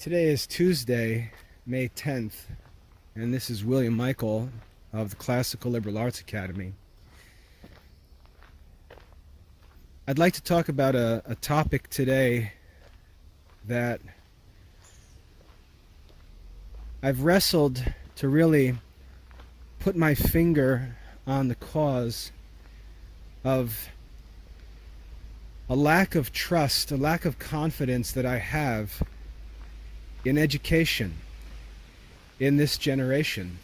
Today is Tuesday, May 10th, and this is William Michael of the Classical Liberal Arts Academy. I'd like to talk about a topic today that I've wrestled to really put my finger on the cause of a lack of trust, a lack of confidence that I have in education in this generation.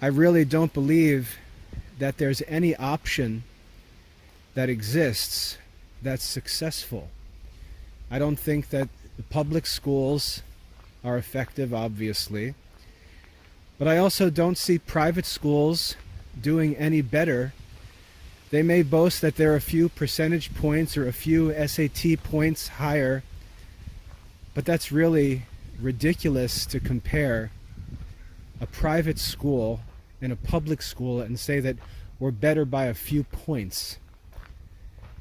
I really don't believe that there's any option that exists that's successful. I don't think that the public schools are effective, obviously, but I also don't see private schools doing any better. They may boast that they're a few percentage points or a few SAT points higher, but that's really ridiculous to compare a private school and a public school and say that we're better by a few points.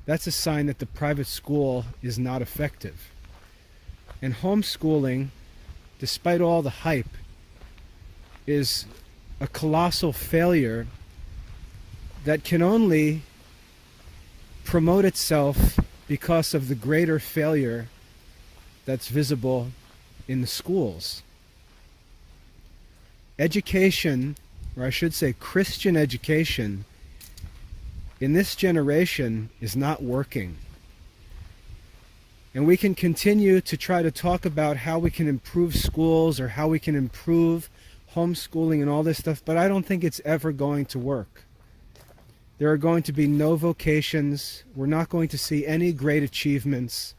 That's a sign that the private school is not effective. And homeschooling, despite all the hype, is a colossal failure that can only promote itself because of the greater failure that's visible in the schools. Education, or I should say Christian education, in this generation is not working. And we can continue to try to talk about how we can improve schools or how we can improve homeschooling and all this stuff, but I don't think it's ever going to work. There are going to be no vocations. We're not going to see any great achievements.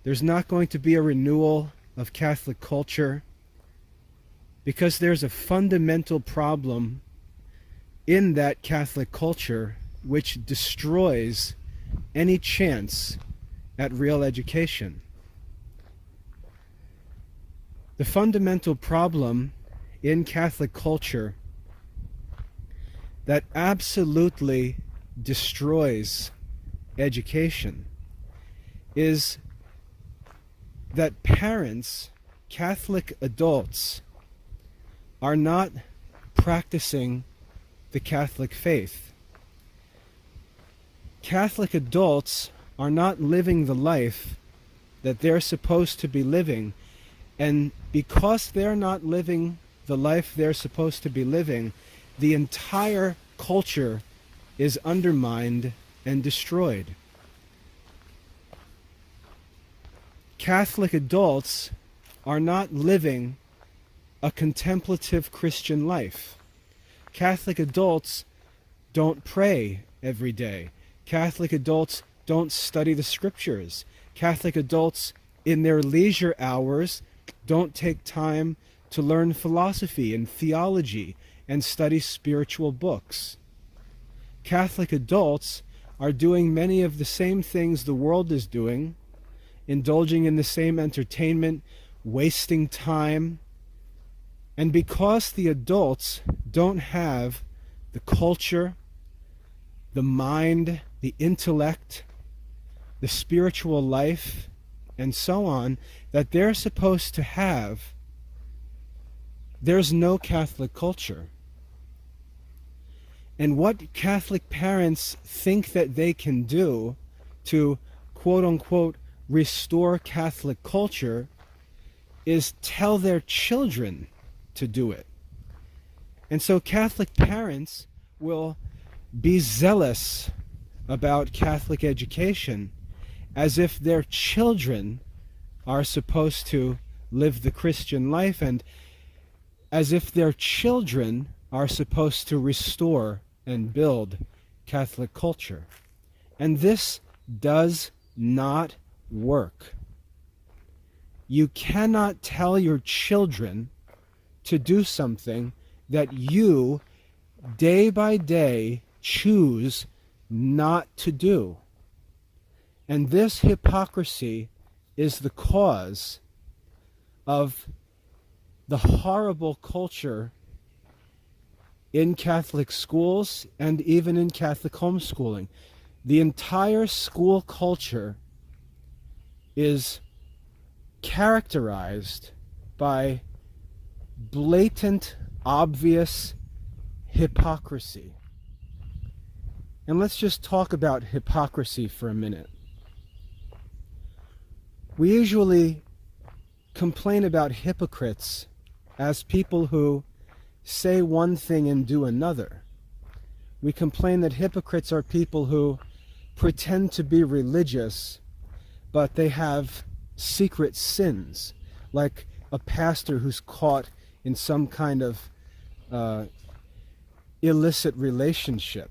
There's not going to be a renewal of Catholic culture because there's a fundamental problem in that Catholic culture which destroys any chance at real education. The fundamental problem in Catholic culture that absolutely destroys education is that parents, Catholic adults, are not practicing the Catholic faith. Catholic adults are not living the life that they're supposed to be living, and because they're not living the life they're supposed to be living, the entire culture is undermined and destroyed. Catholic adults are not living a contemplative Christian life. Catholic adults don't pray every day. Catholic adults don't study the scriptures. Catholic adults, in their leisure hours, don't take time to learn philosophy and theology and study spiritual books. Catholic adults are doing many of the same things the world is doing, indulging in the same entertainment, wasting time. And because the adults don't have the culture, the mind, the intellect, the spiritual life, and so on, that they're supposed to have, there's no Catholic culture. And what Catholic parents think that they can do to, quote-unquote, restore Catholic culture is tell their children to do it. And so Catholic parents will be zealous about Catholic education as if their children are supposed to live the Christian life and as if their children are supposed to restore and build Catholic culture. And this does not work. You cannot tell your children to do something that you, day by day, choose not to do. And this hypocrisy is the cause of the horrible culture in Catholic schools and even in Catholic homeschooling. The entire school culture is characterized by blatant, obvious hypocrisy. And let's just talk about hypocrisy for a minute. We usually complain about hypocrites as people who say one thing and do another. We complain that hypocrites are people who pretend to be religious, but they have secret sins, like a pastor who's caught in some kind of illicit relationship,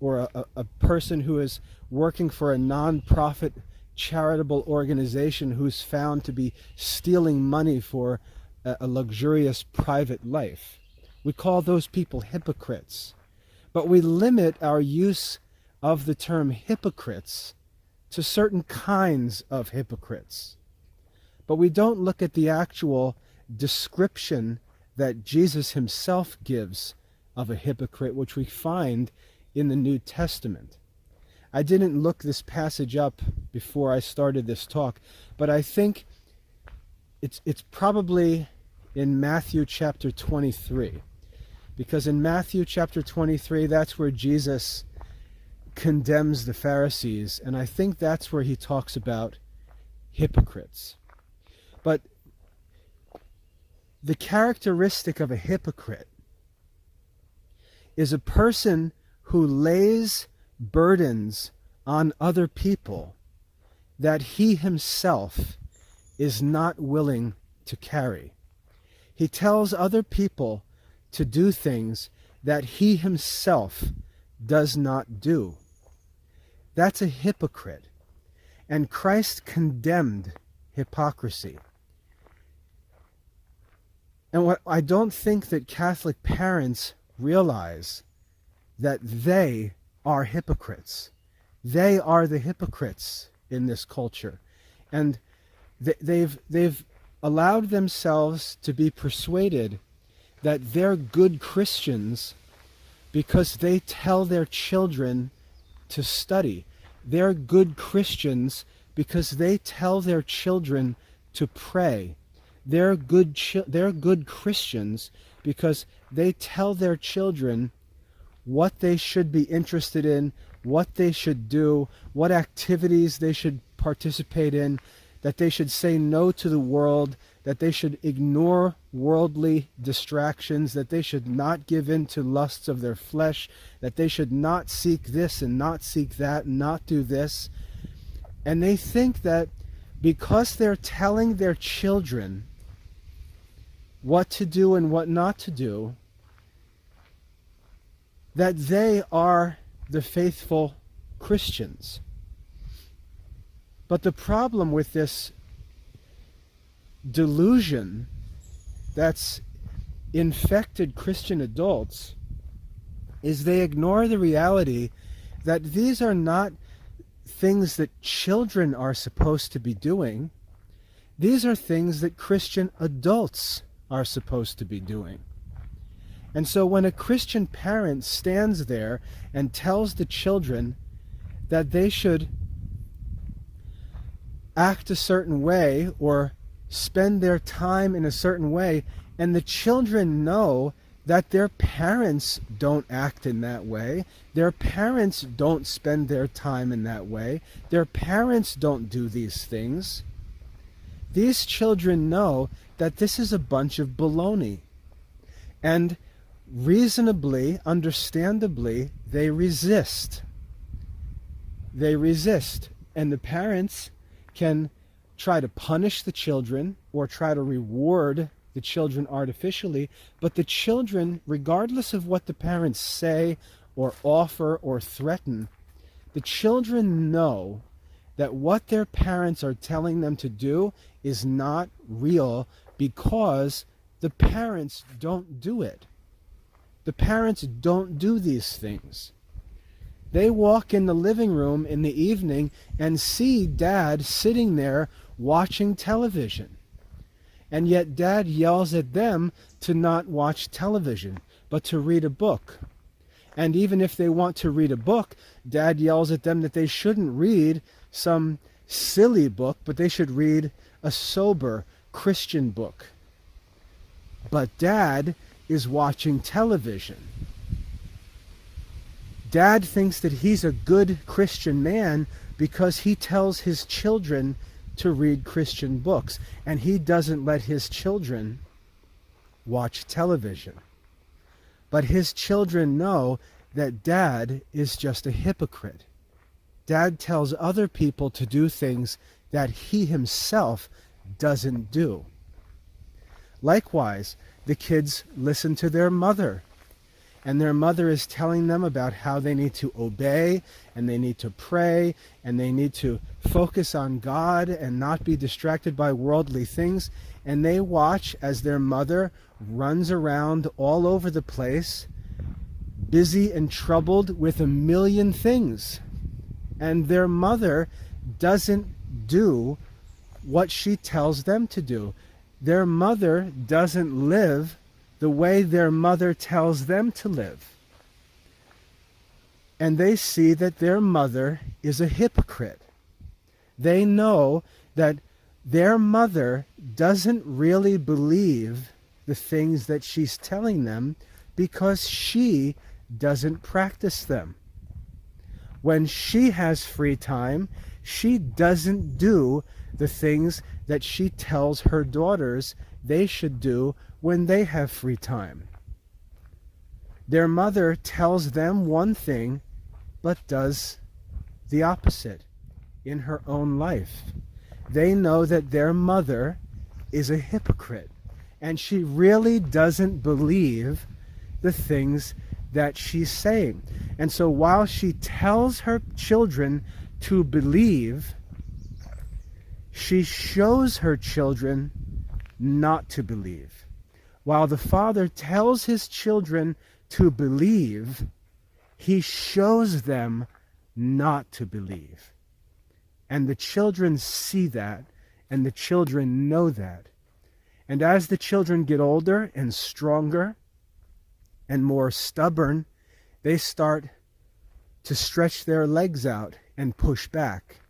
or a person who is working for a non-profit charitable organization who's found to be stealing money for a luxurious private life. We call those people hypocrites. But we limit our use of the term hypocrites to certain kinds of hypocrites. But we don't look at the actual description that Jesus himself gives of a hypocrite, which we find in the New Testament. I didn't look this passage up before I started this talk, but I think it's probably in Matthew chapter 23. Because in Matthew chapter 23, that's where Jesus condemns the Pharisees, and I think that's where he talks about hypocrites. But the characteristic of a hypocrite is a person who lays burdens on other people that he himself is not willing to carry. He tells other people to do things that he himself does not do. That's a hypocrite. And Christ condemned hypocrisy. And what I don't think that Catholic parents realize, that they are hypocrites. They are the hypocrites in this culture. And they've allowed themselves to be persuaded that they're good Christians because they tell their children to study. They're good Christians because they tell their children to pray. They're good Christians because they tell their children what they should be interested in, what they should do, what activities they should participate in, that they should say no to the world, that they should ignore worldly distractions, that they should not give in to lusts of their flesh, that they should not seek this and not seek that and not do this. And they think that because they're telling their children what to do and what not to do, that they are the faithful Christians. But the problem with this delusion that's infected Christian adults is they ignore the reality that these are not things that children are supposed to be doing. These are things that Christian adults are supposed to be doing. And so when a Christian parent stands there and tells the children that they should act a certain way or spend their time in a certain way, and the children know that their parents don't act in that way, their parents don't spend their time in that way, their parents don't do these things, these children know that this is a bunch of baloney. And reasonably, understandably, they resist. They resist. And the parents can try to punish the children or try to reward the children artificially, but the children, regardless of what the parents say or offer or threaten, the children know that what their parents are telling them to do is not real because the parents don't do it. The parents don't do these things. They walk in the living room in the evening and see Dad sitting there watching television. And yet Dad yells at them to not watch television, but to read a book. And even if they want to read a book, Dad yells at them that they shouldn't read some silly book, but they should read a sober Christian book. But Dad is watching television. Dad thinks that he's a good Christian man because he tells his children to read Christian books, and he doesn't let his children watch television. But his children know that Dad is just a hypocrite. Dad tells other people to do things that he himself doesn't do. Likewise, the kids listen to their mother, and their mother is telling them about how they need to obey, and they need to pray, and they need to focus on God and not be distracted by worldly things. And they watch as their mother runs around all over the place, busy and troubled with a million things. And their mother doesn't do what she tells them to do. Their mother doesn't live the way their mother tells them to live. And they see that their mother is a hypocrite. They know that their mother doesn't really believe the things that she's telling them because she doesn't practice them. When she has free time, she doesn't do the things that she tells her daughters they should do when they have free time. Their mother tells them one thing, but does the opposite in her own life. They know that their mother is a hypocrite, and she really doesn't believe the things that she's saying. And so while she tells her children to believe, she shows her children not to believe. While the father tells his children to believe, he shows them not to believe. And the children see that, and the children know that. And as the children get older and stronger and more stubborn, they start to stretch their legs out and push back,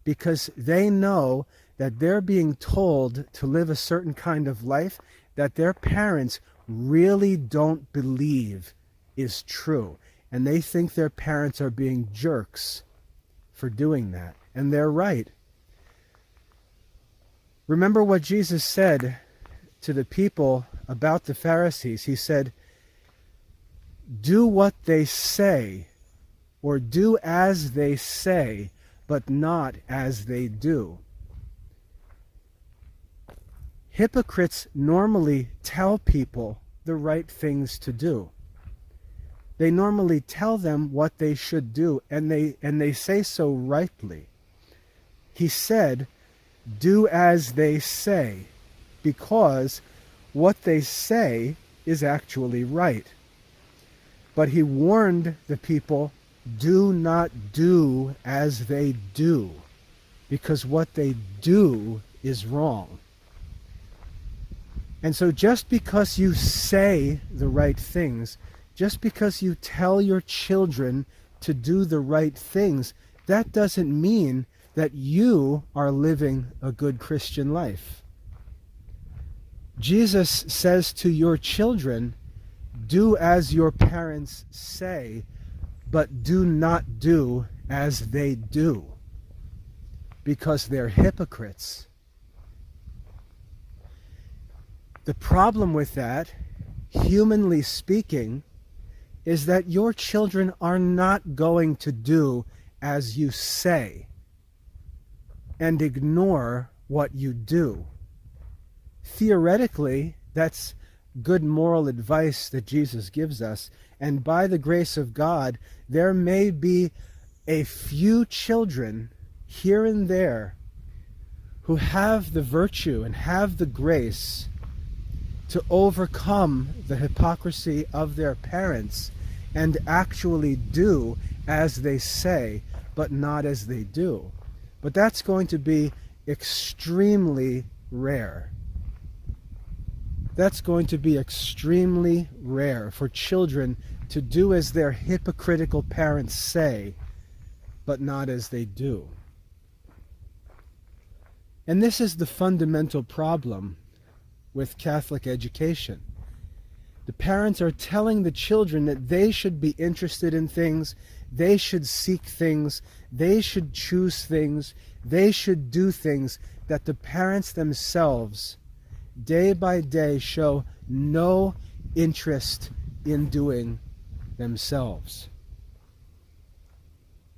because they know that they're being told to live a certain kind of life that their parents really don't believe is true. And they think their parents are being jerks for doing that. And they're right. Remember what Jesus said to the people about the Pharisees. He said, "Do what they say, or do as they say, but not as they do." Hypocrites normally tell people the right things to do. They normally tell them what they should do, and they say so rightly. He said, "Do as they say," because what they say is actually right. But he warned the people, do not do as they do, because what they do is wrong. And so just because you say the right things, just because you tell your children to do the right things, that doesn't mean that you are living a good Christian life. Jesus says to your children, do as your parents say, but do not do as they do, because they're hypocrites. The problem with that, humanly speaking, is that your children are not going to do as you say and ignore what you do. Theoretically, that's good moral advice that Jesus gives us, and by the grace of God, there may be a few children here and there who have the virtue and have the grace to overcome the hypocrisy of their parents and actually do as they say, but not as they do. But that's going to be extremely rare. That's going to be extremely rare for children to do as their hypocritical parents say, but not as they do. And this is the fundamental problem with Catholic education. The parents are telling the children that they should be interested in things, they should seek things, they should choose things, they should do things that the parents themselves, day by day, show no interest in doing themselves.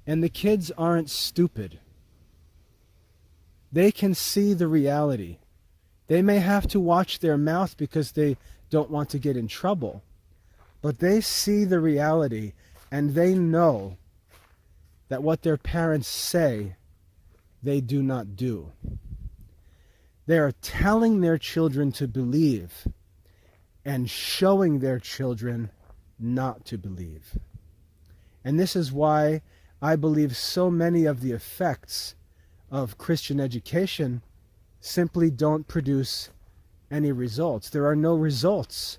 And the kids aren't stupid. They can see the reality. They may have to watch their mouth because they don't want to get in trouble, but they see the reality and they know that what their parents say, they do not do. They are telling their children to believe and showing their children not to believe. And this is why I believe so many of the effects of Christian education simply don't produce any results. There are no results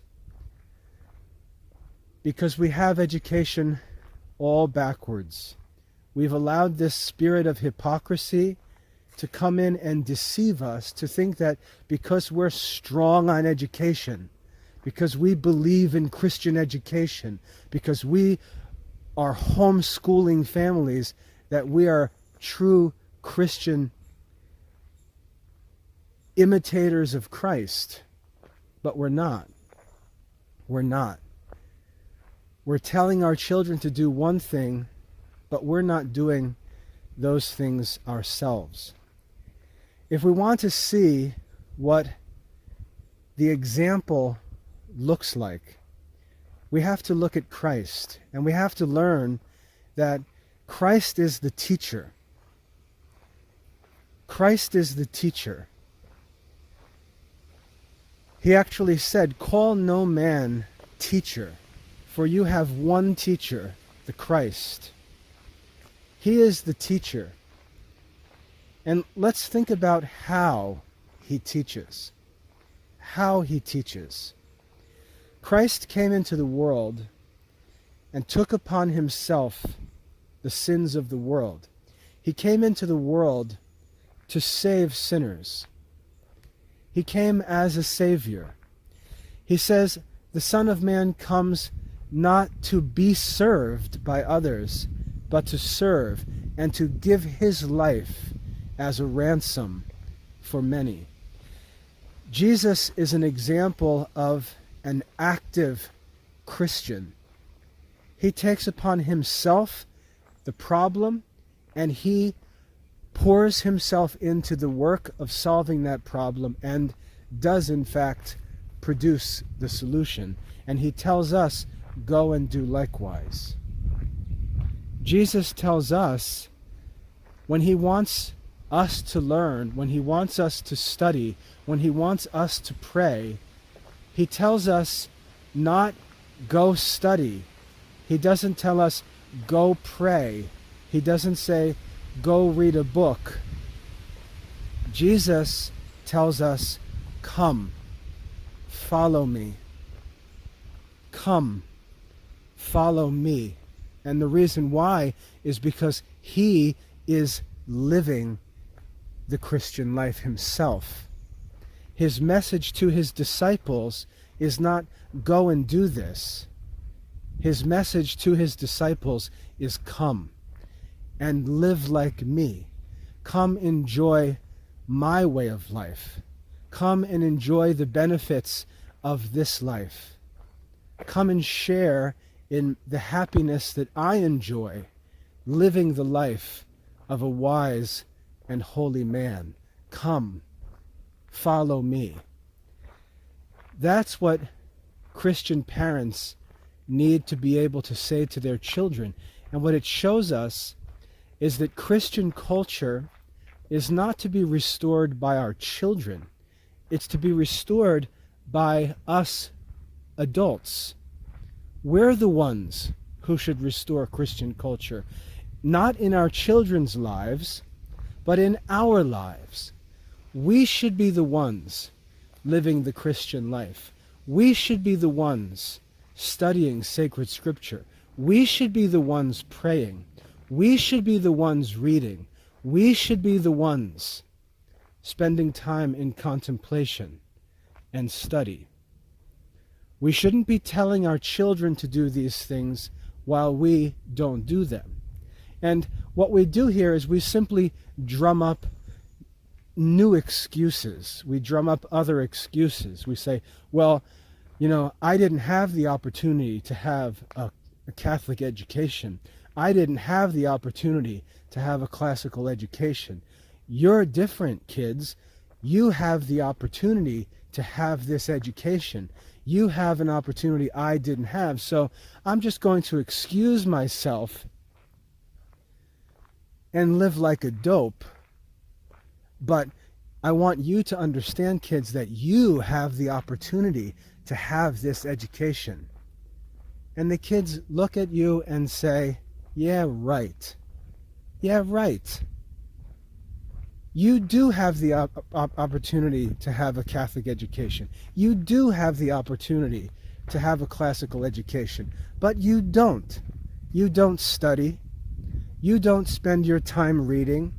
because we have education all backwards. We've allowed this spirit of hypocrisy to come in and deceive us, to think that because we're strong on education, because we believe in Christian education, because we are homeschooling families, that we are true Christian imitators of Christ. But we're not. We're not. We're telling our children to do one thing, but we're not doing those things ourselves. If we want to see what the example looks like, we have to look at Christ, and we have to learn that Christ is the teacher. Christ is the teacher. He actually said, "Call no man teacher, for you have one teacher, the Christ." He is the teacher. And let's think about how he teaches. How he teaches. Christ came into the world and took upon himself the sins of the world. He came into the world to save sinners. He came as a savior. He says, the Son of Man comes not to be served by others, but to serve and to give his life as a ransom for many. Jesus is an example of an active Christian. He takes upon himself the problem and he pours himself into the work of solving that problem and does in fact produce the solution. And he tells us, go and do likewise. Jesus tells us when he wants us to learn, when he wants us to study, when he wants us to pray, he tells us not go study. He doesn't tell us go pray. He doesn't say go read a book. Jesus tells us, come, follow me. Come, follow me. And the reason why is because he is living the Christian life himself. His message to his disciples is not go and do this. His message to his disciples is come and live like me. Come enjoy my way of life. Come and enjoy the benefits of this life. Come and share in the happiness that I enjoy, living the life of a wise and holy man. Come, follow me. That's what Christian parents need to be able to say to their children. And what it shows us is that Christian culture is not to be restored by our children. It's to be restored by us adults. We're the ones who should restore Christian culture, not in our children's lives, but in our lives. We should be the ones living the Christian life. We should be the ones studying sacred scripture. We should be the ones praying. We should be the ones reading. We should be the ones spending time in contemplation and study. We shouldn't be telling our children to do these things while we don't do them. And what we do here is we simply drum up new excuses. We drum up other excuses. We say, well, I didn't have the opportunity to have a Catholic education. I didn't have the opportunity to have a classical education. You're different, kids. You have the opportunity to have this education. You have an opportunity I didn't have. So I'm just going to excuse myself and live like a dope. But I want you to understand, kids, that you have the opportunity to have this education. And the kids look at you and say, yeah, right. Yeah, right. You do have the opportunity to have a Catholic education. You do have the opportunity to have a classical education. But you don't. You don't study. You don't spend your time reading.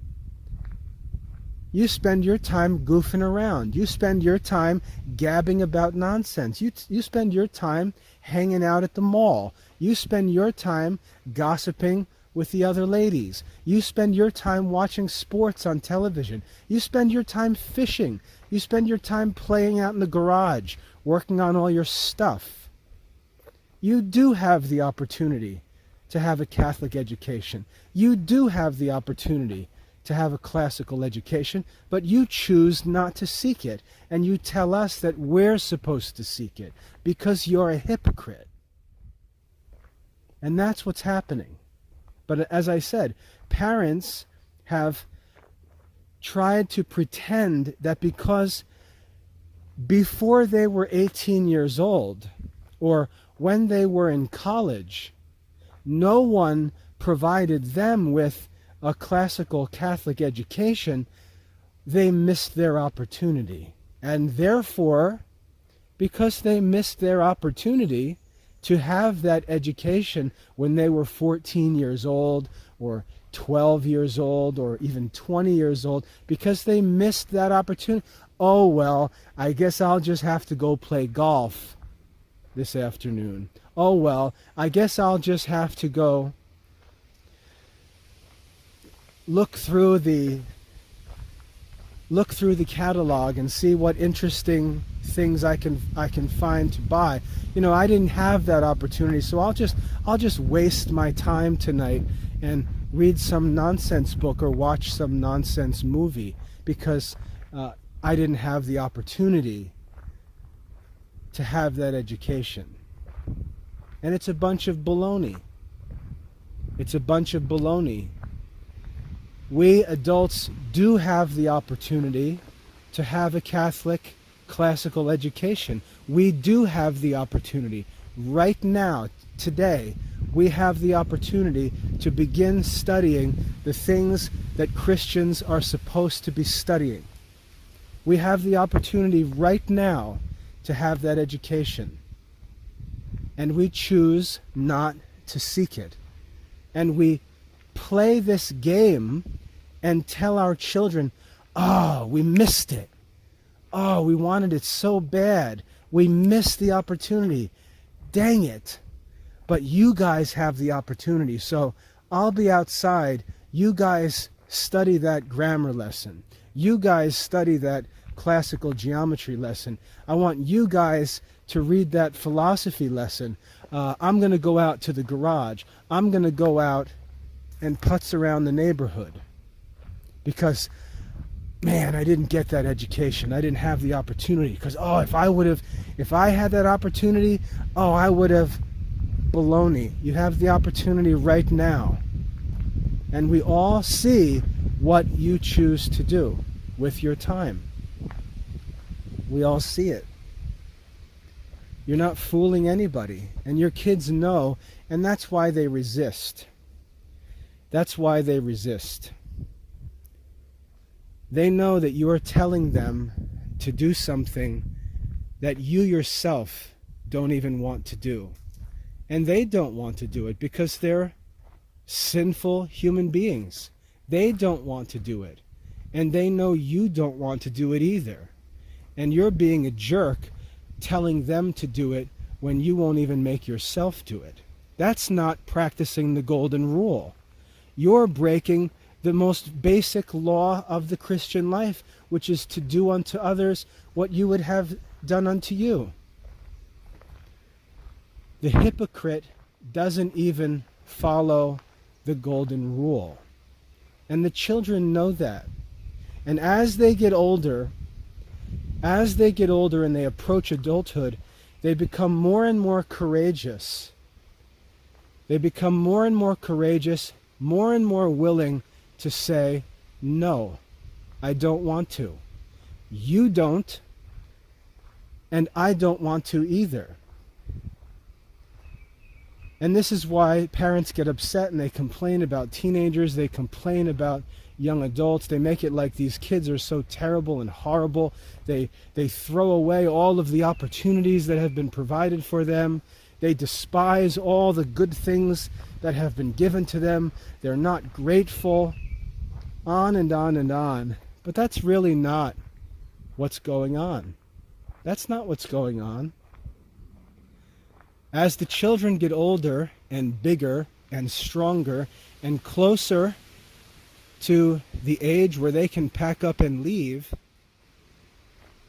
You spend your time goofing around. You spend your time gabbing about nonsense. You spend your time hanging out at the mall. You spend your time gossiping with the other ladies. You spend your time watching sports on television. You spend your time fishing. You spend your time playing out in the garage, working on all your stuff. You do have the opportunity to have a Catholic education. You do have the opportunity to have a classical education, but you choose not to seek it, and you tell us that we're supposed to seek it because you're a hypocrite. And that's what's happening. But as I said, parents have tried to pretend that because before they were 18 years old, or when they were in college, no one provided them with a classical Catholic education, they missed their opportunity. And therefore, because they missed their opportunity to have that education when they were 14 years old, or 12 years old, or even 20 years old, because they missed that opportunity, oh, well, I guess I'll just have to go play golf this afternoon. Oh, well, I guess I'll just have to go look through the catalog and see what interesting things I can find to buy. I didn't have that opportunity, so I'll just waste my time tonight and read some nonsense book or watch some nonsense movie because I didn't have the opportunity to have that education. And it's a bunch of baloney. It's a bunch of baloney. We adults do have the opportunity to have a Catholic classical education. We do have the opportunity. Right now, today, we have the opportunity to begin studying the things that Christians are supposed to be studying. We have the opportunity right now to have that education. And we choose not to seek it. And we play this game and tell our children, oh, we missed it. Oh, we wanted it so bad. We missed the opportunity. Dang it. But you guys have the opportunity. So I'll be outside. You guys study that grammar lesson. You guys study that classical geometry lesson. I want you guys to read that philosophy lesson. I'm going to go out to the garage. I'm going to go out and putz around the neighborhood. Because, man, I didn't get that education. I didn't have the opportunity. Because, if I had that opportunity, I would have. Baloney. You have the opportunity right now. And we all see what you choose to do with your time. We all see it. You're not fooling anybody. And your kids know, and that's why they resist. That's why they resist. They know that you are telling them to do something that you yourself don't even want to do. And they don't want to do it because they're sinful human beings. They don't want to do it. and they know you don't want to do it either. And you're being a jerk telling them to do it when you won't even make yourself do it. That's not practicing the golden rule. You're breaking the most basic law of the Christian life, which is to do unto others what you would have done unto you. The hypocrite doesn't even follow the golden rule. And the children know that. And as they get older and they approach adulthood, they become more and more courageous. They become more and more courageous, more and more willing to say, no, I don't want to. You don't, and I don't want to either. And this is why parents get upset and they complain about teenagers, they complain about young adults. They make it like these kids are so terrible and horrible. They throw away all of the opportunities that have been provided for them. They despise all the good things that have been given to them. They're not grateful. On and on and on. But that's really not what's going on. That's not what's going on. As the children get older and bigger and stronger and closer to the age where they can pack up and leave,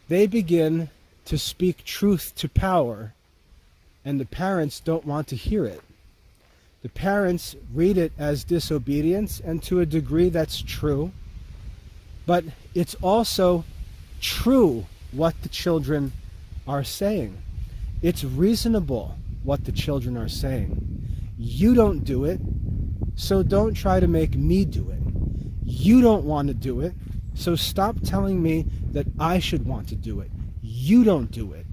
they begin to speak truth to power, and the parents don't want to hear it. The parents read it as disobedience, and to a degree that's true, but it's also true what the children are saying. It's reasonable what the children are saying. You don't do it, so don't try to make me do it. You don't want to do it, so stop telling me that I should want to do it. You don't do it.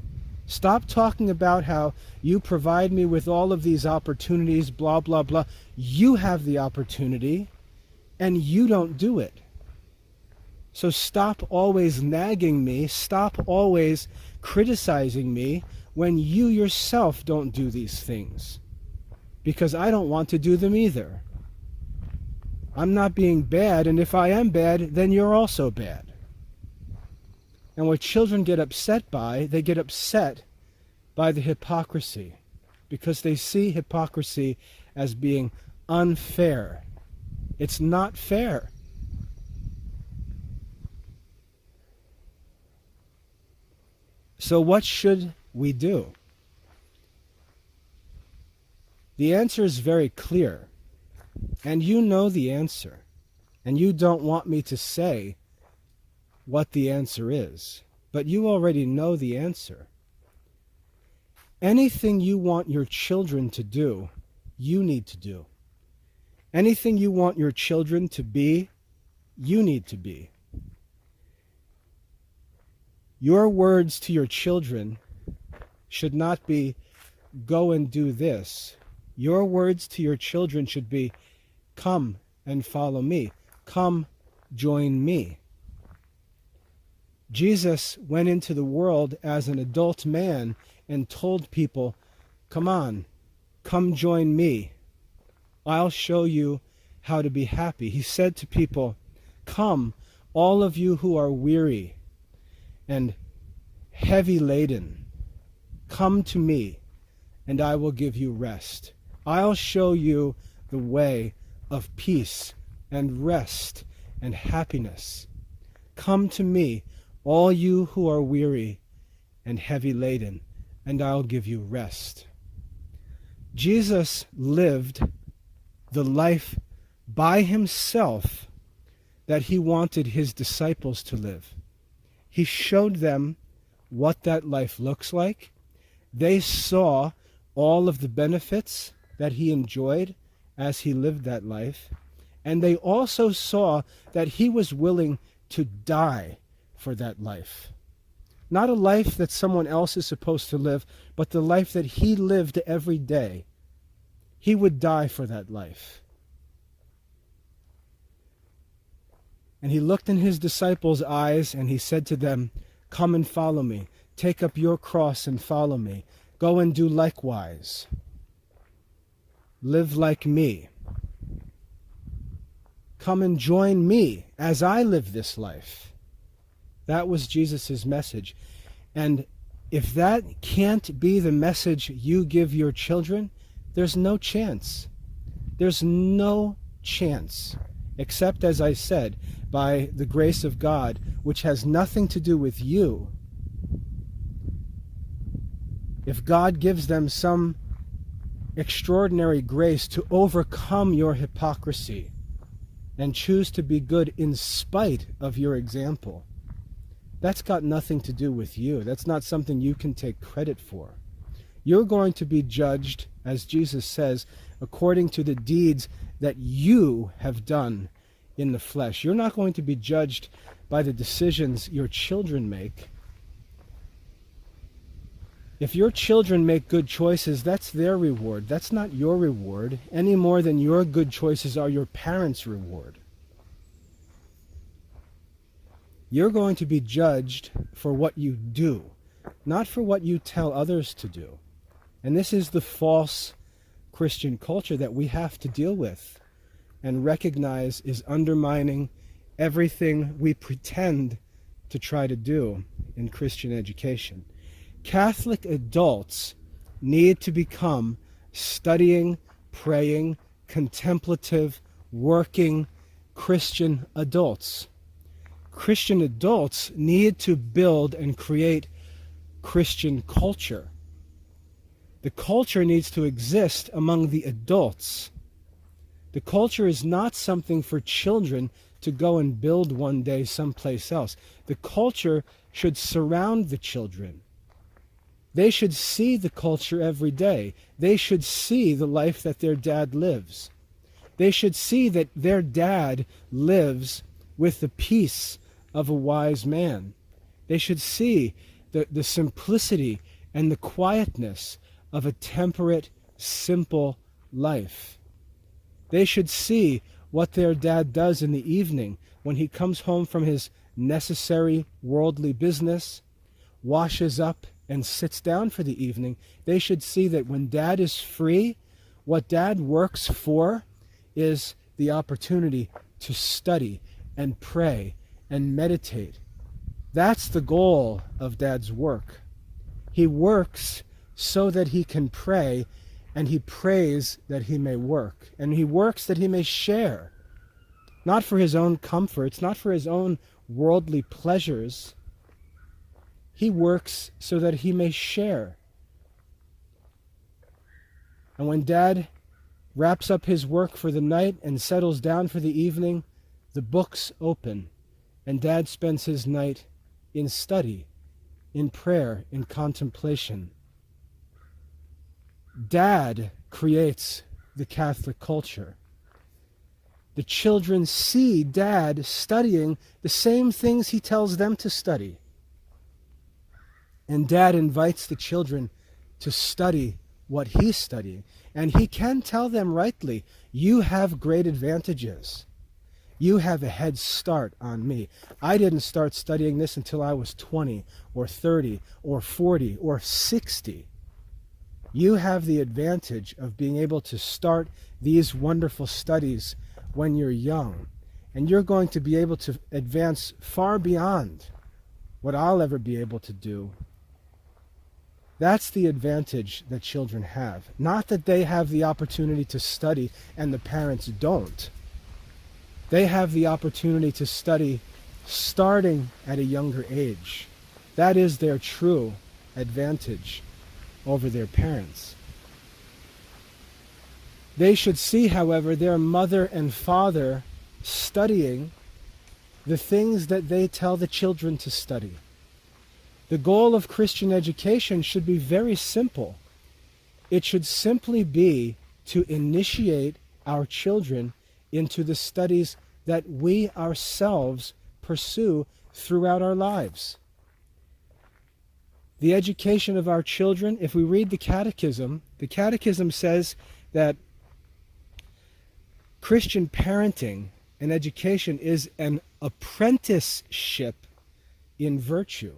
Stop talking about how you provide me with all of these opportunities, blah, blah, blah. You have the opportunity, and you don't do it. So stop always nagging me. Stop always criticizing me when you yourself don't do these things. Because I don't want to do them either. I'm not being bad, and if I am bad, then you're also bad. And what children get upset by, they get upset by the hypocrisy, because they see hypocrisy as being unfair. It's not fair. So what should we do? The answer is very clear, and you know the answer, and you don't want me to say what the answer is, but you already know the answer. Anything you want your children to do, you need to do. Anything you want your children to be, you need to be. Your words to your children should not be, go and do this. Your words to your children should be, come and follow me. Come, join me. Jesus went into the world as an adult man and told people, come on, come join me. I'll show you how to be happy. He said to people, come, all of you who are weary and heavy laden, come to me, and I will give you rest. I'll show you the way of peace and rest and happiness. Come to me, all you who are weary and heavy laden, and I'll give you rest. Jesus lived the life by himself that he wanted his disciples to live. He showed them what that life looks like. They saw all of the benefits that he enjoyed as he lived that life. And they also saw that he was willing to die for that life. Not a life that someone else is supposed to live, but the life that he lived every day. He would die for that life. And he looked in his disciples' eyes and he said to them, come and follow me. Take up your cross and follow me. Go and do likewise. Live like me. Come and join me as I live this life. That was Jesus' message. And if that can't be the message you give your children, there's no chance. There's no chance, except, as I said, by the grace of God, which has nothing to do with you. If God gives them some extraordinary grace to overcome your hypocrisy and choose to be good in spite of your example, that's got nothing to do with you. That's not something you can take credit for. You're going to be judged, as Jesus says, according to the deeds that you have done in the flesh. You're not going to be judged by the decisions your children make. If your children make good choices, that's their reward. That's not your reward, any more than your good choices are your parents' reward. You're going to be judged for what you do, not for what you tell others to do. And this is the false Christian culture that we have to deal with and recognize is undermining everything we pretend to try to do in Christian education. Catholic adults need to become studying, praying, contemplative, working Christian adults. Christian adults need to build and create Christian culture. The culture needs to exist among the adults. The culture is not something for children to go and build one day someplace else. The culture should surround the children. They should see the culture every day. They should see the life that their dad lives. They should see that their dad lives with the peace of a wise man. They should see the simplicity and the quietness of a temperate, simple life. They should see what their dad does in the evening when he comes home from his necessary worldly business, washes up and sits down for the evening. They should see that when dad is free, what dad works for is the opportunity to study and pray and meditate. That's the goal of dad's work. He works so that he can pray, and he prays that he may work, and he works that he may share, not for his own comforts, not for his own worldly pleasures. He works so that he may share. And when dad wraps up his work for the night and settles down for the evening, the books open, and dad spends his night in study, in prayer, in contemplation. Dad creates the Catholic culture. The children see dad studying the same things he tells them to study. And dad invites the children to study what he's studying. And he can tell them rightly, you have great advantages. You have a head start on me. I didn't start studying this until I was 20 or 30 or 40 or 60. You have the advantage of being able to start these wonderful studies when you're young. And you're going to be able to advance far beyond what I'll ever be able to do. That's the advantage that children have. Not that they have the opportunity to study and the parents don't. They have the opportunity to study starting at a younger age. That is their true advantage over their parents. They should see, however, their mother and father studying the things that they tell the children to study. The goal of Christian education should be very simple. It should simply be to initiate our children into the studies that we ourselves pursue throughout our lives. The education of our children, if we read the Catechism says that Christian parenting and education is an apprenticeship in virtue.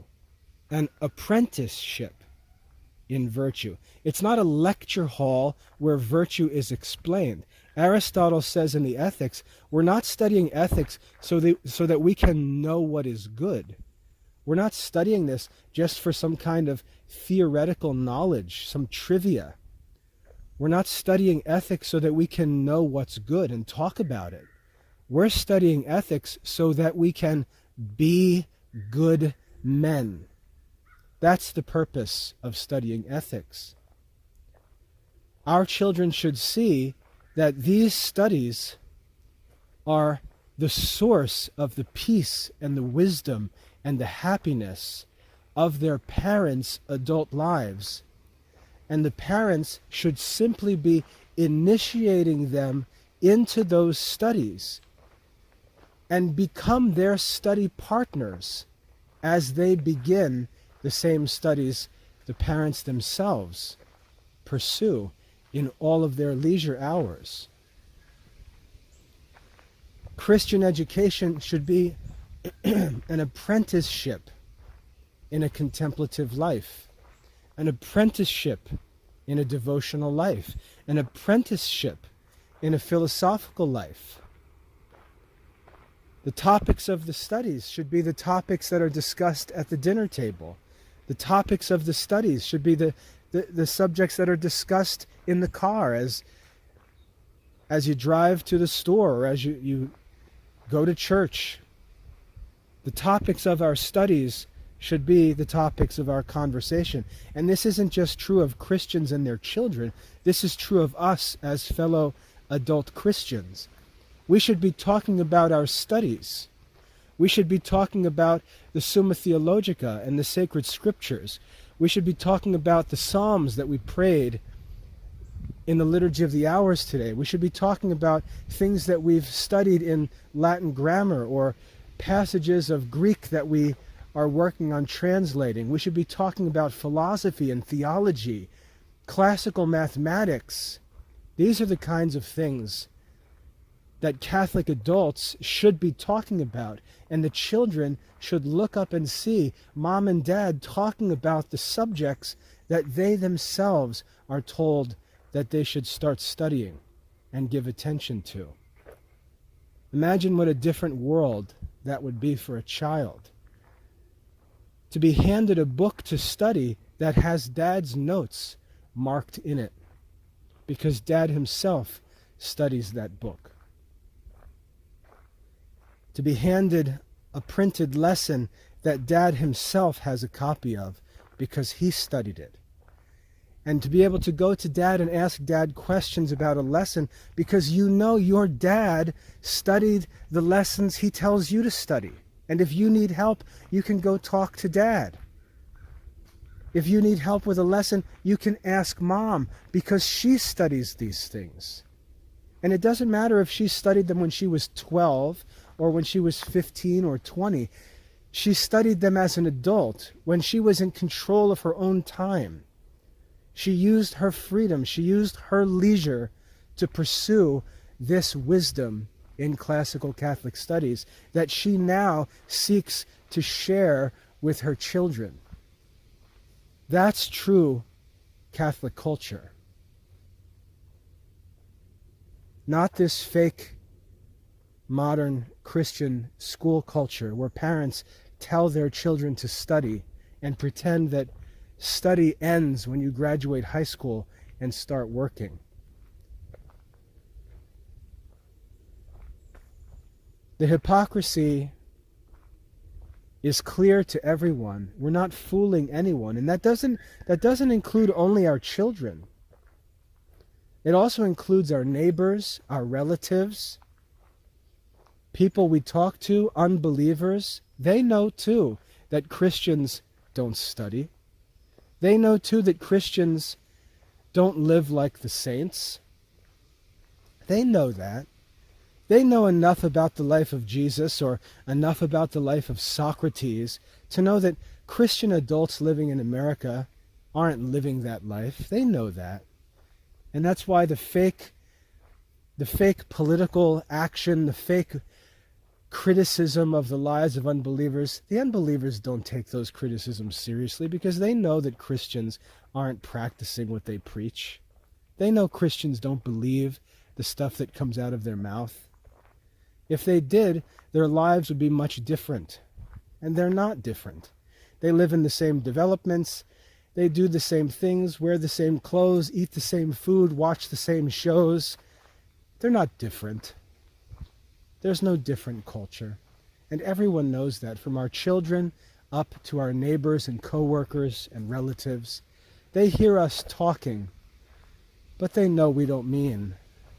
An apprenticeship in virtue. It's not a lecture hall where virtue is explained. Aristotle says in the Ethics, we're not studying ethics so that we can know what is good. We're not studying this just for some kind of theoretical knowledge, some trivia. We're not studying ethics so that we can know what's good and talk about it. We're studying ethics so that we can be good men. That's the purpose of studying ethics. Our children should see that these studies are the source of the peace and the wisdom and the happiness of their parents' adult lives. And the parents should simply be initiating them into those studies and become their study partners as they begin the same studies the parents themselves pursue in all of their leisure hours. Christian education should be an apprenticeship in a contemplative life, an apprenticeship in a devotional life, an apprenticeship in a philosophical life. The topics of the studies should be the topics that are discussed at the dinner table. The topics of the studies should be the subjects that are discussed in the car as you drive to the store or as you go to church. The topics of our studies should be the topics of our conversation. And this isn't just true of Christians and their children. This is true of us as fellow adult Christians. We should be talking about our studies. We should be talking about the Summa Theologica and the sacred scriptures. We should be talking about the Psalms that we prayed in the Liturgy of the Hours today. We should be talking about things that we've studied in Latin grammar or passages of Greek that we are working on translating. We should be talking about philosophy and theology, classical mathematics. These are the kinds of things that Catholic adults should be talking about, and the children should look up and see mom and dad talking about the subjects that they themselves are told that they should start studying and give attention to. Imagine what a different world that would be for a child. To be handed a book to study that has dad's notes marked in it, because dad himself studies that book. To be handed a printed lesson that dad himself has a copy of because he studied it. And to be able to go to dad and ask dad questions about a lesson because you know your dad studied the lessons he tells you to study. And if you need help, you can go talk to dad. If you need help with a lesson, you can ask mom because she studies these things. And it doesn't matter if she studied them when she was 12 or when she was 15 or 20. She studied them as an adult when she was in control of her own time. She used her freedom, she used her leisure to pursue this wisdom in classical Catholic studies that she now seeks to share with her children. That's true Catholic culture. Not this fake modern Christian school culture where parents tell their children to study and pretend that study ends when you graduate high school and start working. The hypocrisy is clear to everyone. We're not fooling anyone, and that doesn't include only our children. It also includes our neighbors, our relatives, people we talk to, unbelievers. They know too that Christians don't study. They know too that Christians don't live like the saints. They know that. They know enough about the life of Jesus or enough about the life of Socrates to know that Christian adults living in America aren't living that life. They know that. And that's why the fake political action, the fake criticism of the lives of unbelievers, the unbelievers don't take those criticisms seriously because they know that Christians aren't practicing what they preach. They know Christians don't believe the stuff that comes out of their mouth. If they did, their lives would be much different. And they're not different. They live in the same developments. They do the same things, wear the same clothes, eat the same food, watch the same shows. They're not different. There's no different culture. And everyone knows that, from our children up to our neighbors and coworkers and relatives. They hear us talking, but they know we don't mean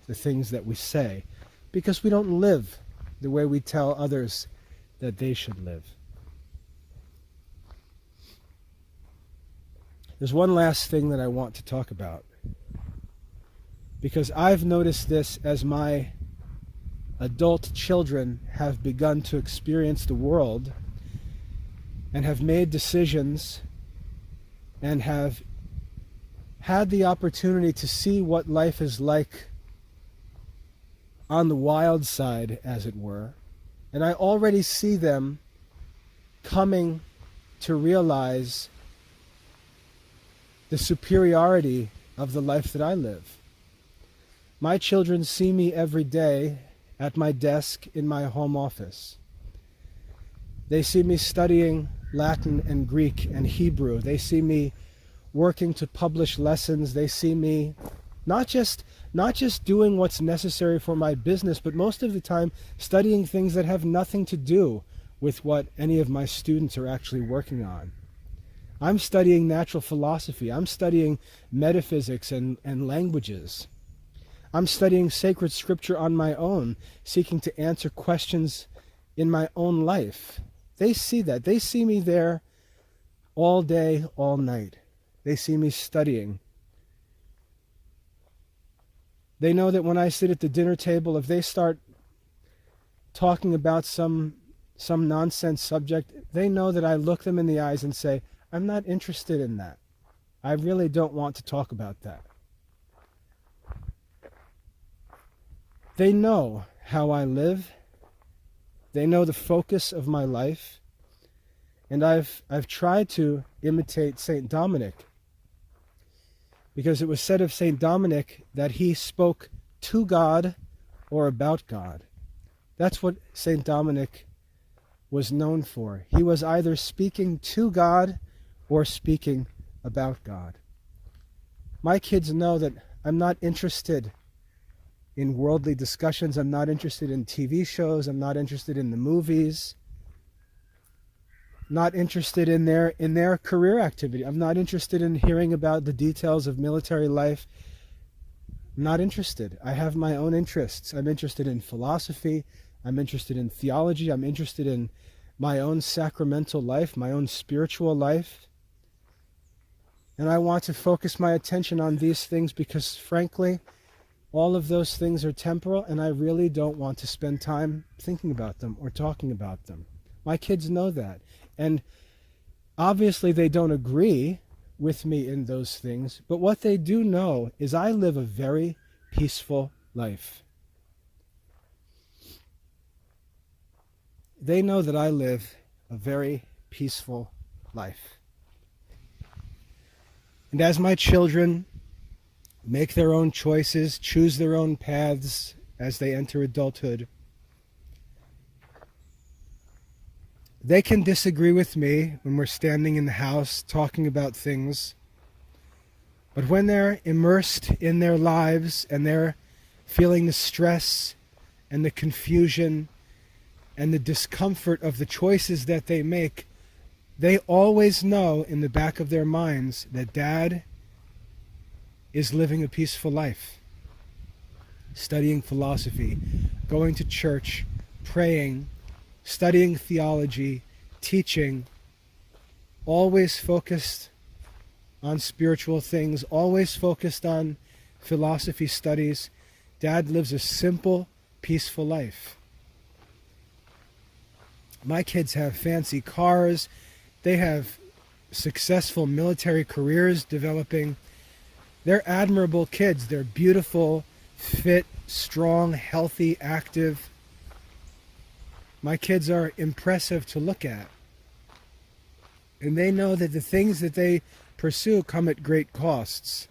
the things that we say, because we don't live the way we tell others that they should live. There's one last thing that I want to talk about, because I've noticed this as my adult children have begun to experience the world and have made decisions and have had the opportunity to see what life is like on the wild side, as it were. And I already see them coming to realize the superiority of the life that I live. My children see me every day at my desk in my home office. They see me studying Latin and Greek and Hebrew. They see me working to publish lessons. They see me not just doing what's necessary for my business, but most of the time studying things that have nothing to do with what any of my students are actually working on. I'm studying natural philosophy. I'm studying metaphysics and languages. I'm studying sacred scripture on my own, seeking to answer questions in my own life. They see that. They see me there all day, all night. They see me studying. They know that when I sit at the dinner table, if they start talking about some nonsense subject, they know that I look them in the eyes and say, I'm not interested in that. I really don't want to talk about that. They know how I live. They know the focus of my life. And I've tried to imitate St. Dominic, because it was said of St. Dominic that he spoke to God or about God. That's what St. Dominic was known for. He was either speaking to God or speaking about God. My kids know that I'm not interested in worldly discussions. I'm not interested in TV shows. I'm not interested in the movies. Not interested in their career activity. I'm not interested in hearing about the details of military life. I'm not interested. I have my own interests. I'm interested in philosophy. I'm interested in theology. I'm interested in my own sacramental life, my own spiritual life. And I want to focus my attention on these things because, frankly, all of those things are temporal, and I really don't want to spend time thinking about them or talking about them. My kids know that. And obviously they don't agree with me in those things, but what they do know is I live a very peaceful life. They know that I live a very peaceful life. And as my children make their own choices, choose their own paths as they enter adulthood, they can disagree with me when we're standing in the house talking about things. But when they're immersed in their lives and they're feeling the stress and the confusion and the discomfort of the choices that they make, they always know in the back of their minds that Dad is living a peaceful life, studying philosophy, going to church, praying, studying theology, teaching, always focused on spiritual things, always focused on philosophy studies. Dad lives a simple, peaceful life. My kids have fancy cars. They have successful military careers developing. They're admirable kids. They're beautiful, fit, strong, healthy, active. My kids are impressive to look at. And they know that the things that they pursue come at great costs.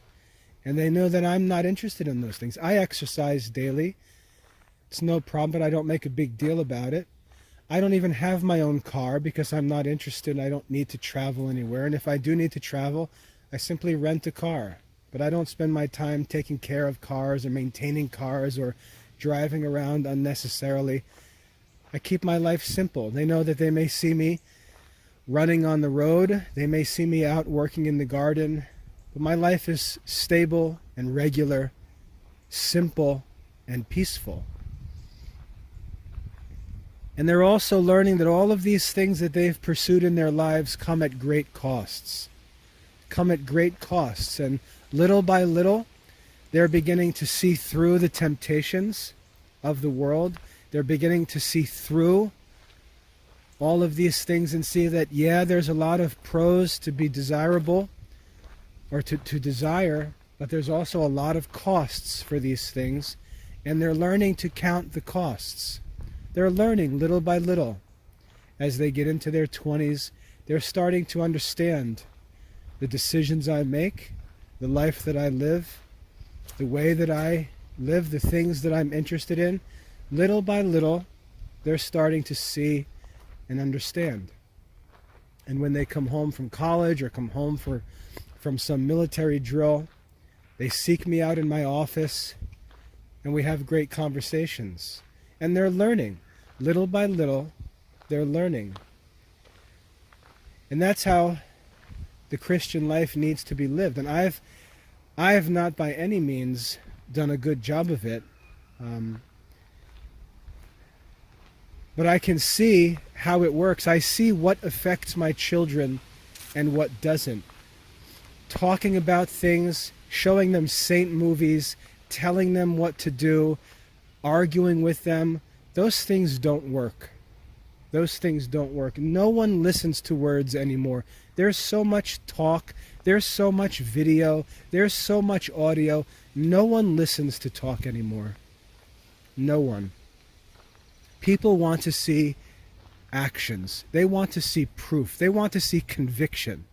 And they know that I'm not interested in those things. I exercise daily. It's no problem, but I don't make a big deal about it. I don't even have my own car because I'm not interested. I don't need to travel anywhere. And if I do need to travel, I simply rent a car. But I don't spend my time taking care of cars or maintaining cars or driving around unnecessarily. I keep my life simple. They know that they may see me running on the road. They may see me out working in the garden. But my life is stable and regular, simple and peaceful. And they're also learning that all of these things that they've pursued in their lives come at great costs. Come at great costs. And little by little, they're beginning to see through the temptations of the world. They're beginning to see through all of these things and see that, yeah, there's a lot of pros to be desirable or to desire, but there's also a lot of costs for these things, and they're learning to count the costs. They're learning little by little. As they get into their 20s, they're starting to understand the decisions I make, the life that I live, the way that I live, the things that I'm interested in. Little by little, they're starting to see and understand. And when they come home from college or come home from some military drill, they seek me out in my office and we have great conversations. And they're learning. Little by little, they're learning. And that's how the Christian life needs to be lived. And I have not by any means done a good job of it. But I can see how it works. I see what affects my children and what doesn't. Talking about things, showing them saint movies, telling them what to do, arguing with them, those things don't work. Those things don't work. No one listens to words anymore. There's so much talk. There's so much video. There's so much audio. No one listens to talk anymore. No one. People want to see actions. They want to see proof. They want to see conviction.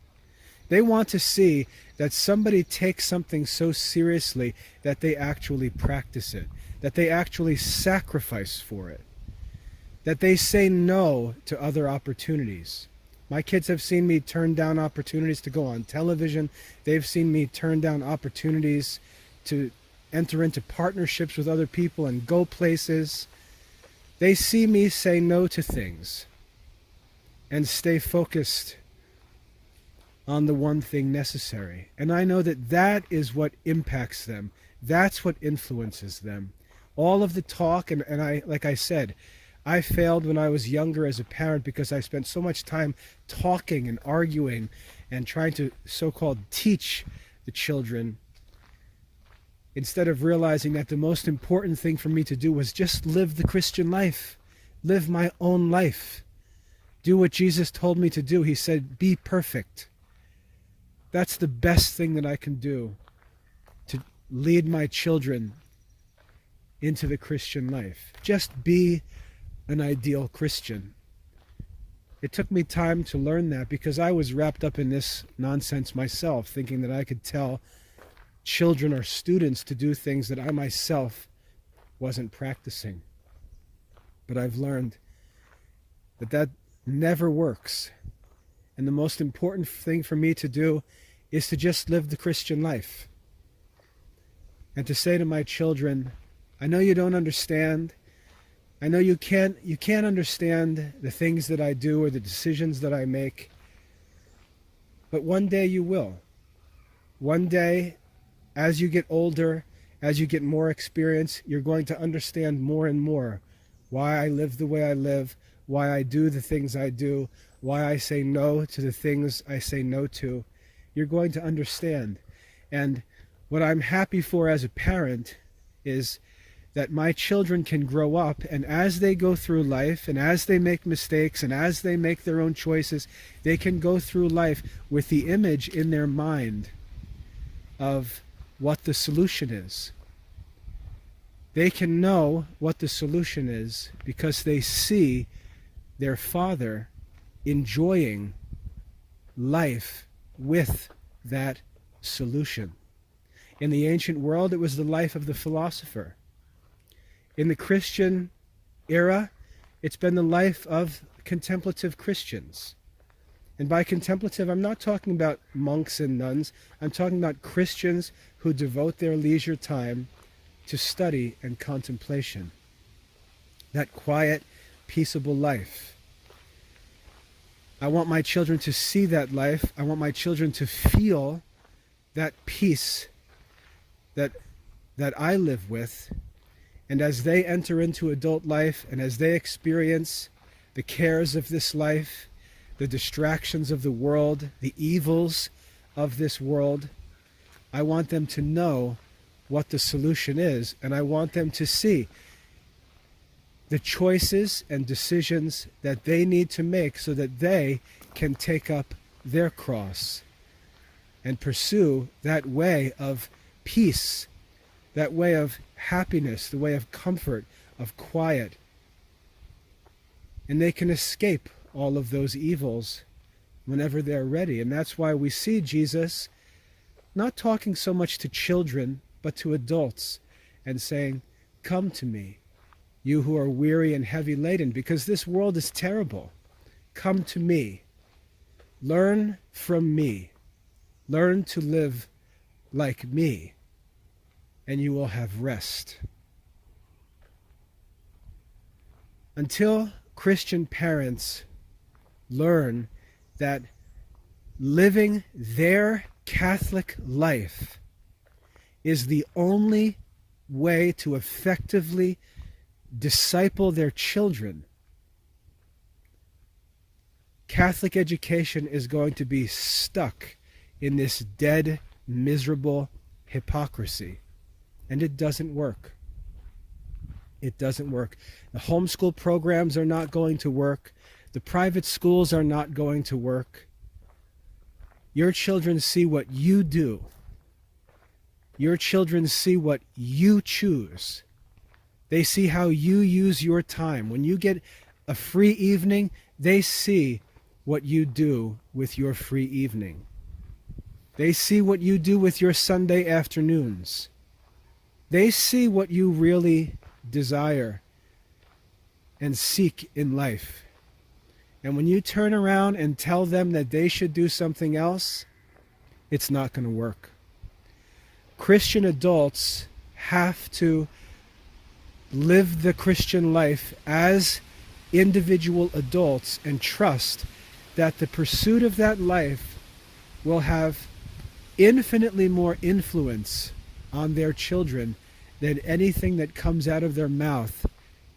They want to see that somebody takes something so seriously that they actually practice it, that they actually sacrifice for it, that they say no to other opportunities. My kids have seen me turn down opportunities to go on television. They've seen me turn down opportunities to enter into partnerships with other people and go places. They see me say no to things and stay focused on the one thing necessary. And I know that that is what impacts them. That's what influences them. All of the talk, and I, like I said, I failed when I was younger as a parent because I spent so much time talking and arguing and trying to so-called teach the children instead of realizing that the most important thing for me to do was just live the Christian life, live my own life, do what Jesus told me to do. He said, be perfect. That's the best thing that I can do to lead my children into the Christian life. Just be an ideal Christian. It took me time to learn that because I was wrapped up in this nonsense myself, thinking that I could tell children or students to do things that I myself wasn't practicing. But I've learned that that never works. And the most important thing for me to do is to just live the Christian life. And to say to my children, I know you don't understand. I know you can't understand the things that I do or the decisions that I make. But one day you will. One day, as you get older, as you get more experience, you're going to understand more and more why I live the way I live, why I do the things I do, why I say no to the things I say no to. You're going to understand. And what I'm happy for as a parent is that my children can grow up, and as they go through life, and as they make mistakes, and as they make their own choices, they can go through life with the image in their mind of what the solution is. They can know what the solution is because they see their father enjoying life with that solution. In the ancient world, it was the life of the philosopher. In the Christian era, it's been the life of contemplative Christians. And by contemplative, I'm not talking about monks and nuns. I'm talking about Christians who devote their leisure time to study and contemplation. That quiet, peaceable life. I want my children to see that life. I want my children to feel that peace that I live with. And as they enter into adult life and as they experience the cares of this life, the distractions of the world, the evils of this world, I want them to know what the solution is, and I want them to see the choices and decisions that they need to make so that they can take up their cross and pursue that way of peace, that way of happiness, the way of comfort, of quiet. And they can escape all of those evils whenever they're ready. And that's why we see Jesus not talking so much to children, but to adults, and saying, "Come to me, you who are weary and heavy laden, because this world is terrible. Come to me. Learn from me. Learn to live like me, and you will have rest." Until Christian parents learn that living their Catholic life is the only way to effectively disciple their children, Catholic education is going to be stuck in this dead, miserable hypocrisy. And it doesn't work. It doesn't work. The homeschool programs are not going to work. The private schools are not going to work. Your children see what you do. Your children see what you choose. They see how you use your time. When you get a free evening, they see what you do with your free evening. They see what you do with your Sunday afternoons. They see what you really desire and seek in life. And when you turn around and tell them that they should do something else, it's not going to work. Christian adults have to live the Christian life as individual adults and trust that the pursuit of that life will have infinitely more influence on their children than anything that comes out of their mouth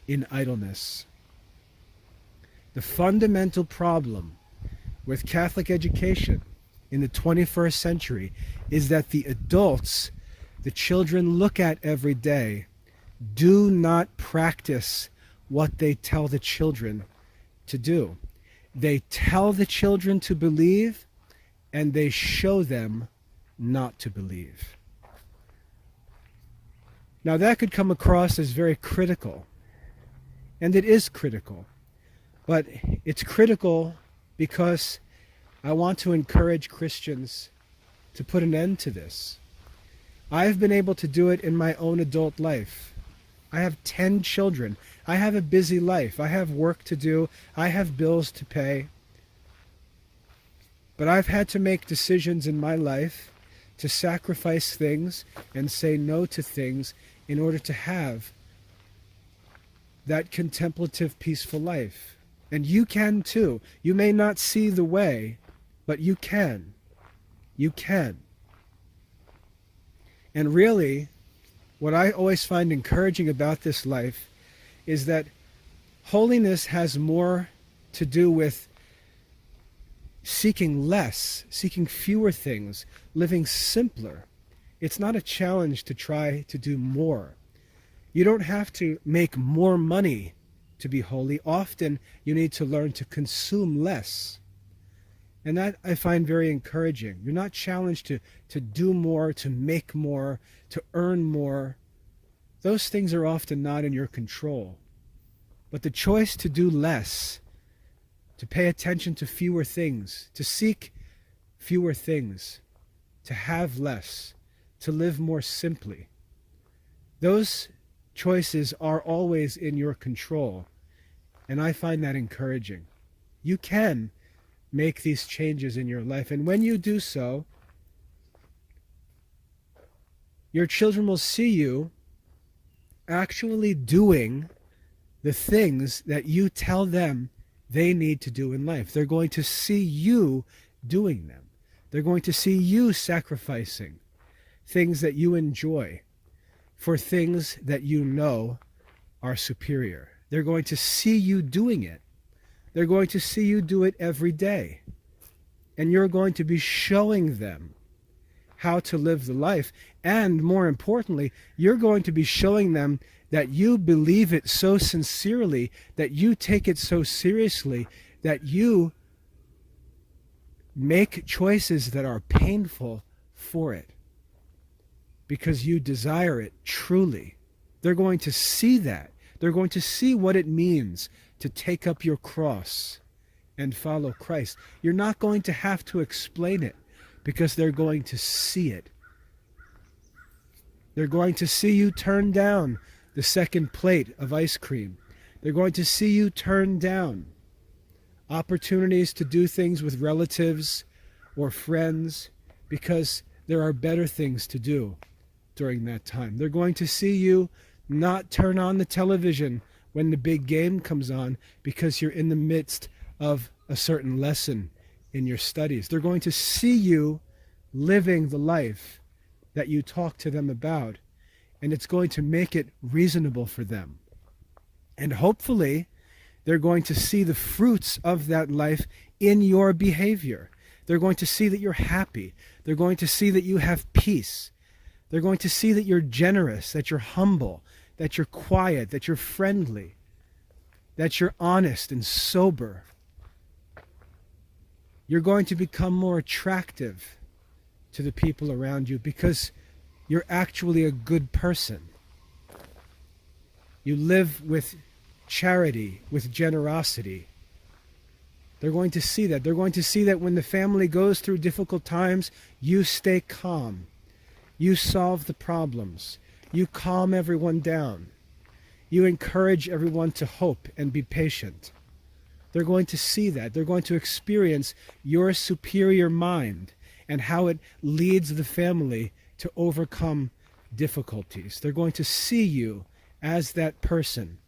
in idleness. The fundamental problem with Catholic education in the 21st century is that the adults the children look at every day do not practice what they tell the children to do. They tell the children to believe, and they show them not to believe. Now that could come across as very critical, and it is critical, but it's critical because I want to encourage Christians to put an end to this. I've been able to do it in my own adult life. I have 10 children. I have a busy life. I have work to do. I have bills to pay. But I've had to make decisions in my life to sacrifice things and say no to things in order to have that contemplative, peaceful life. And you can too. You may not see the way, but you can. You can. And really, what I always find encouraging about this life is that holiness has more to do with seeking less, seeking fewer things, living simpler. It's not a challenge to try to do more. You don't have to make more money to be holy. Often you need to learn to consume less. And that I find very encouraging. You're not challenged to do more, to make more, to earn more. Those things are often not in your control. But the choice to do less, to pay attention to fewer things, to seek fewer things, to have less, to live more simply. Those choices are always in your control, and I find that encouraging. You can make these changes in your life, and when you do so, your children will see you actually doing the things that you tell them they need to do in life. They're going to see you doing them. They're going to see you sacrificing things that you enjoy for things that you know are superior. They're going to see you doing it. They're going to see you do it every day. And you're going to be showing them how to live the life. And more importantly, you're going to be showing them that you believe it so sincerely, that you take it so seriously, that you make choices that are painful for it because you desire it truly. They're going to see that. They're going to see what it means to take up your cross and follow Christ. You're not going to have to explain it because they're going to see it. They're going to see you turn down the second plate of ice cream. They're going to see you turn down opportunities to do things with relatives or friends because there are better things to do during that time. They're going to see you not turn on the television when the big game comes on because you're in the midst of a certain lesson in your studies. They're going to see you living the life that you talk to them about, and it's going to make it reasonable for them. And hopefully, they're going to see the fruits of that life in your behavior. They're going to see that you're happy. They're going to see that you have peace. They're going to see that you're generous, that you're humble, that you're quiet, that you're friendly, that you're honest and sober. You're going to become more attractive to the people around you because you're actually a good person. You live with charity, with generosity. They're going to see that. They're going to see that when the family goes through difficult times, you stay calm. You solve the problems. You calm everyone down. You encourage everyone to hope and be patient. They're going to see that. They're going to experience your superior mind and how it leads the family to overcome difficulties. They're going to see you as that person.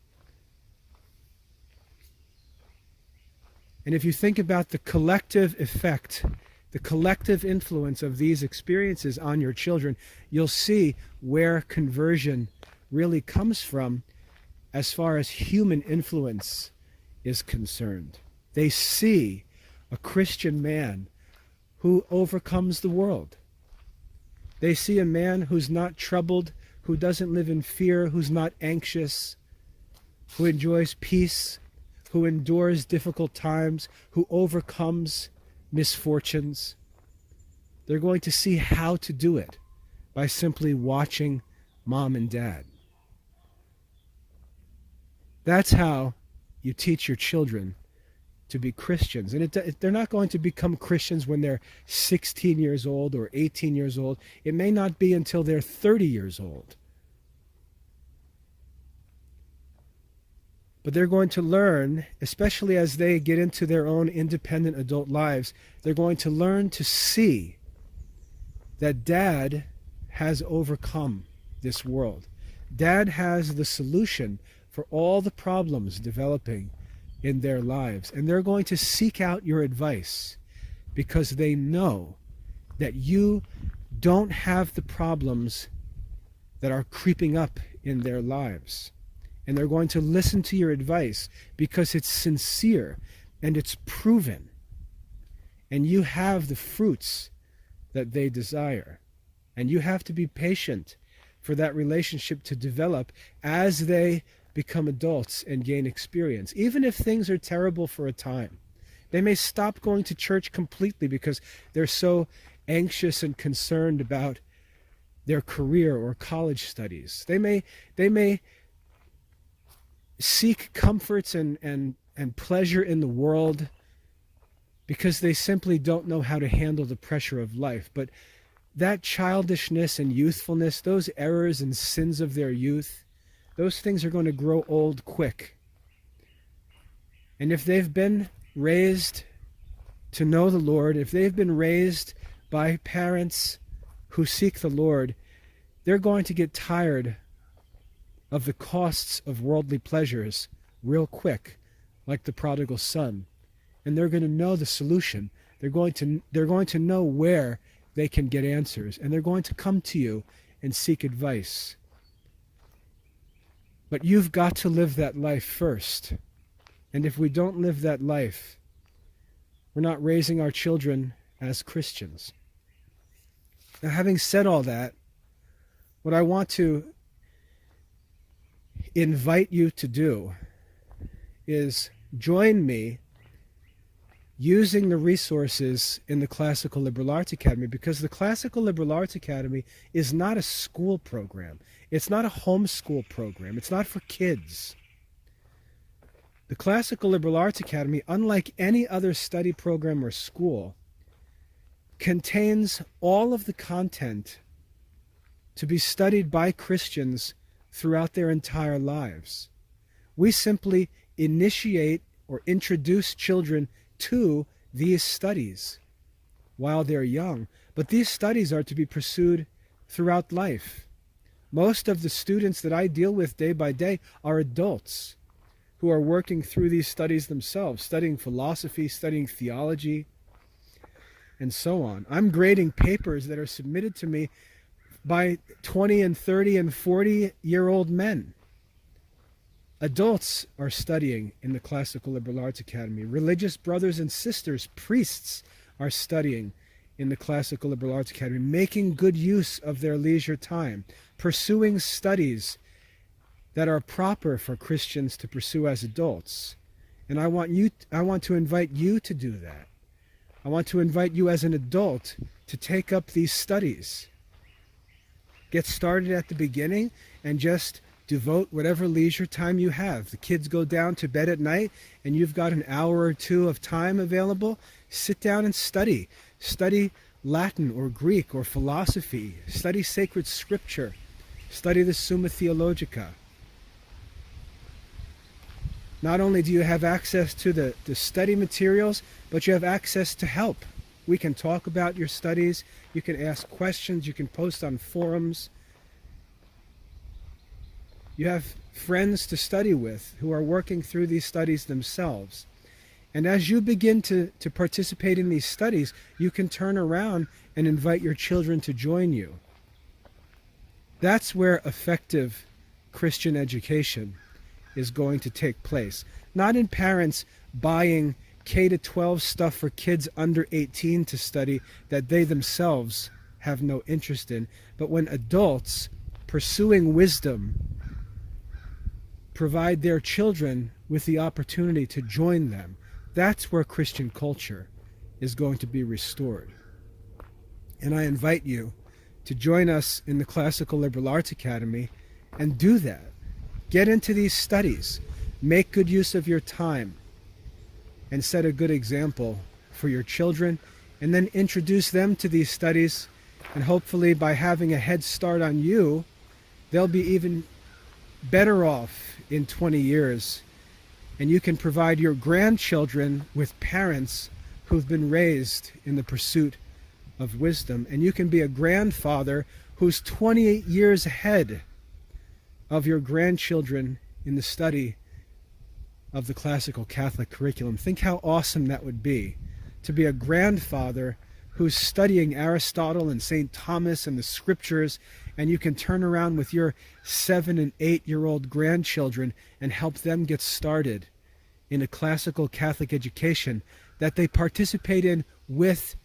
And if you think about the collective effect, the collective influence of these experiences on your children, you'll see where conversion really comes from as far as human influence is concerned. They see a Christian man who overcomes the world. They see a man who's not troubled, who doesn't live in fear, who's not anxious, who enjoys peace, who endures difficult times, who overcomes misfortunes. They're going to see how to do it by simply watching mom and dad. That's how you teach your children to be Christians. And they're not going to become Christians when they're 16 years old or 18 years old. It may not be until they're 30 years old. But they're going to learn, especially as they get into their own independent adult lives, they're going to learn to see that Dad has overcome this world. Dad has the solution for all the problems developing in their lives. And they're going to seek out your advice because they know that you don't have the problems that are creeping up in their lives. And they're going to listen to your advice because it's sincere and it's proven. And you have the fruits that they desire. And you have to be patient for that relationship to develop as they become adults and gain experience. Even if things are terrible for a time. They may stop going to church completely because they're so anxious and concerned about their career or college studies. They may seek comforts and pleasure in the world because they simply don't know how to handle the pressure of life. But that childishness and youthfulness, those errors and sins of their youth, those things are going to grow old quick. And if they've been raised to know the Lord, if they've been raised by parents who seek the Lord, they're going to get tired of the costs of worldly pleasures real quick, like the prodigal son. And they're going to know the solution. They're going to know where they can get answers, and they're going to come to you and seek advice. But you've got to live that life first. And if we don't live that life, we're not raising our children as Christians. Now, having said all that, what I want to invite you to do is join me using the resources in the Classical Liberal Arts Academy, because the Classical Liberal Arts Academy is not a school program. It's not a homeschool program. It's not for kids. The Classical Liberal Arts Academy, unlike any other study program or school, contains all of the content to be studied by Christians throughout their entire lives. We simply initiate or introduce children to these studies while they're young, but these studies are to be pursued throughout life. Most of the students that I deal with day by day are adults who are working through these studies themselves, studying philosophy, studying theology, and so on. I'm grading papers that are submitted to me by 20 and 30 and 40-year-old men. Adults are studying in the Classical Liberal Arts Academy. Religious brothers and sisters, priests, are studying in the Classical Liberal Arts Academy, making good use of their leisure time, pursuing studies that are proper for Christians to pursue as adults. And I want to invite you to do that. I want to invite you as an adult to take up these studies. Get started at the beginning and just devote whatever leisure time you have. The kids go down to bed at night and you've got an hour or two of time available. Sit down and study. Study Latin or Greek or philosophy. Study sacred scripture. Study the Summa Theologica. Not only do you have access to the study materials, but you have access to help. We can talk about your studies. You can ask questions. You can post on forums. You have friends to study with who are working through these studies themselves. And as you begin to participate in these studies, you can turn around and invite your children to join you. That's where effective Christian education is going to take place. Not in parents buying K-12 stuff for kids under 18 to study that they themselves have no interest in, but when adults pursuing wisdom provide their children with the opportunity to join them. That's where Christian culture is going to be restored. And I invite you to join us in the Classical Liberal Arts Academy and do that. Get into these studies. Make good use of your time and set a good example for your children, and then introduce them to these studies, and hopefully by having a head start on you, they'll be even better off in 20 years, and you can provide your grandchildren with parents who've been raised in the pursuit of wisdom, and you can be a grandfather who's 28 years ahead of your grandchildren in the study of the classical Catholic curriculum. Think how awesome that would be, to be a grandfather who's studying Aristotle and St. Thomas and the scriptures, and you can turn around with your 7- and 8-year-old grandchildren and help them get started in a classical Catholic education that they participate in with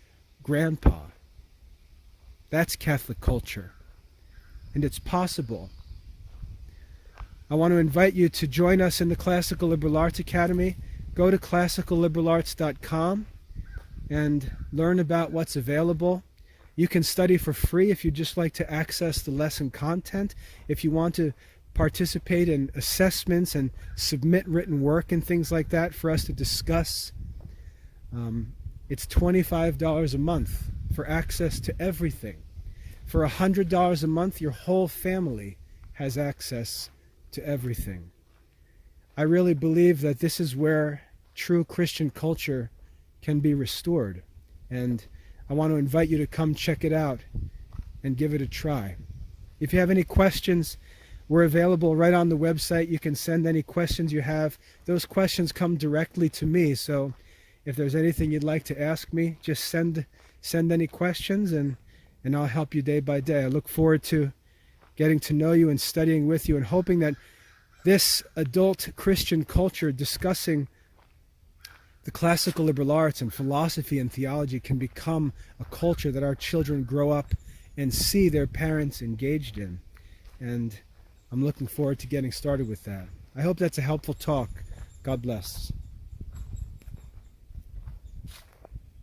grandpa. That's Catholic culture, and it's possible. I want to invite you to join us in the Classical Liberal Arts Academy. Go to classicalliberarts.com and learn about what's available. You can study for free if you'd just like to access the lesson content. If you want to participate in assessments and submit written work and things like that for us to discuss, it's $25 a month for access to everything. For $100 a month, your whole family has access to everything. I really believe that this is where true Christian culture can be restored. And I want to invite you to come check it out and give it a try. If you have any questions, we're available right on the website. You can send any questions you have. Those questions come directly to me. So if there's anything you'd like to ask me, just send any questions and I'll help you day by day. I look forward to getting to know you and studying with you and hoping that this adult Christian culture discussing the classical liberal arts and philosophy and theology can become a culture that our children grow up and see their parents engaged in. And I'm looking forward to getting started with that. I hope that's a helpful talk. God bless.